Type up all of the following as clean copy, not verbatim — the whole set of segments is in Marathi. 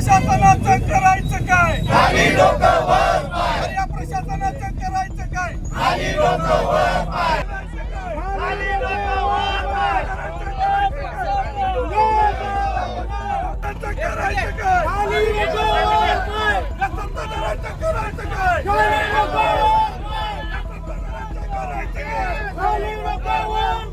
प्रशासनाचं करायचं काय? खाली डोकं वर पाय. या प्रशासनाचं करायचं काय? खाली डोकं वर पाय. खाली डोकं वर पाय. करायचं काय? खाली डोकं वर पाय. या सत्ताधाऱ्यांचं करायचं काय? खाली डोकं वर पाय. या सत्ताधाऱ्यांचं करायचं काय? खाली डोकं वर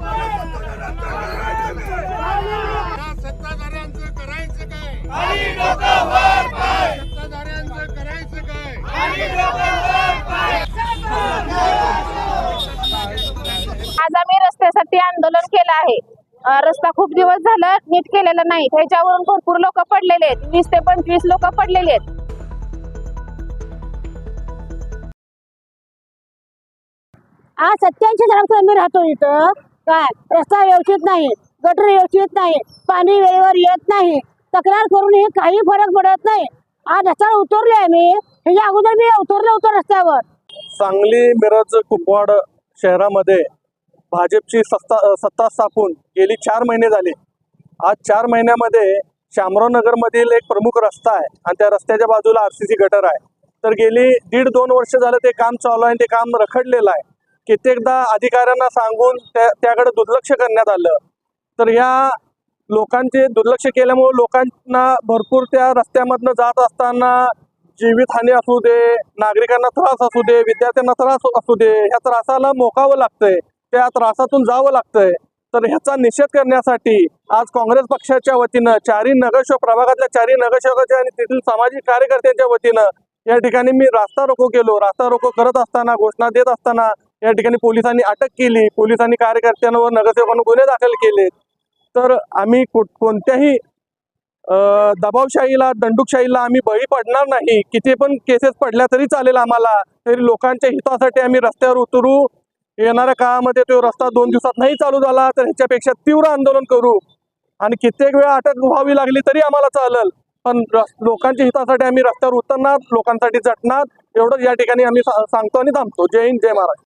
पाय. सत्ताधाऱ्यांचं करायचं काय? खाली डोकं वर पाय. सत्ताधाऱ्यांचं करायचं काय? खाली डोकं वर पाय. आज आम्ही रस्त्यासाठी आंदोलन केलं आहे. रस्ता खूप दिवस झाला नीट केलेला नाही. त्याच्यावरून भरपूर लोक पडलेले आहेत. 20 ते 25 लोक पडलेले आहेत. आज 87 वर्ष आम्ही राहतो इथं. काय रस्ता व्यवस्थित नाही, गटर व्यवस्थित नाही, पाणी वेळेवर येत नाही. तक्रार करूनही काही फरक पडत नाही. आज रस्त्यावर उतरले आम्ही. ह्याच्या अगोदर मी उतरले होतो रस्त्यावर. सांगली, मिरज, कुपवाड शहरामध्ये भाजपची सत्ता स्थापून गेली 4 महिने झाले. आज 4 महिन्यामध्ये शामराव नगरमधील एक प्रमुख रस्ता आहे आणि त्या रस्त्याच्या बाजूला RCC गटर आहे. तर गेली 1.5-2 वर्ष झालं ते काम चालू आहे. ते काम रखडलेलं आहे. कित्येकदा अधिकाऱ्यांना सांगून त्याकडे दुर्लक्ष करण्यात आलं. तर ह्या लोकांचे दुर्लक्ष केल्यामुळे लोकांना भरपूर त्या रस्त्यामधनं जात असताना जीवितहानी असू दे, नागरिकांना त्रास असू दे, विद्यार्थ्यांना त्रास असू दे, ह्या त्रासाला मोकावं लागतंय, त्या त्रासातून जावं लागतंय. तर ह्याचा निषेध करण्यासाठी आज काँग्रेस पक्षाच्या वतीनं 4 नगरसेवक प्रभागातल्या 4 नगरसेवकाच्या आणि तेथील सामाजिक कार्यकर्त्यांच्या वतीनं या ठिकाणी मी रास्ता रोको केलो. रास्ता रोको करत असताना, घोषणा देत असताना या ठिकाणी पोलिसांनी अटक केली. पोलिसांनी कार्यकर्त्यांवर, नगरसेवकांवर गुन्हे दाखल केले. तर आम्ही कोणत्याही दबावशाहीला, दंडुकशाहीला आम्ही बळी पडणार नाही. किती पण केसेस पडल्या तरी चालेल आम्हाला. तरी लोकांच्या हितासाठी आम्ही रस्त्यावर उतरू. येणाऱ्या काळामध्ये तो रस्ता 2 दिवसात नाही चालू झाला तर ह्याच्यापेक्षा तीव्र आंदोलन करू आणि कित्येक वेळा अटक व्हावी लागली तरी आम्हाला चालेल. पण लोकांच्या हितासाठी आम्ही रस्त्यावर उतरणार, लोकांसाठी झटणार. एवढंच या ठिकाणी आम्ही सांगतो आणि थांबतो. जय हिंद, जय महाराष्ट्र.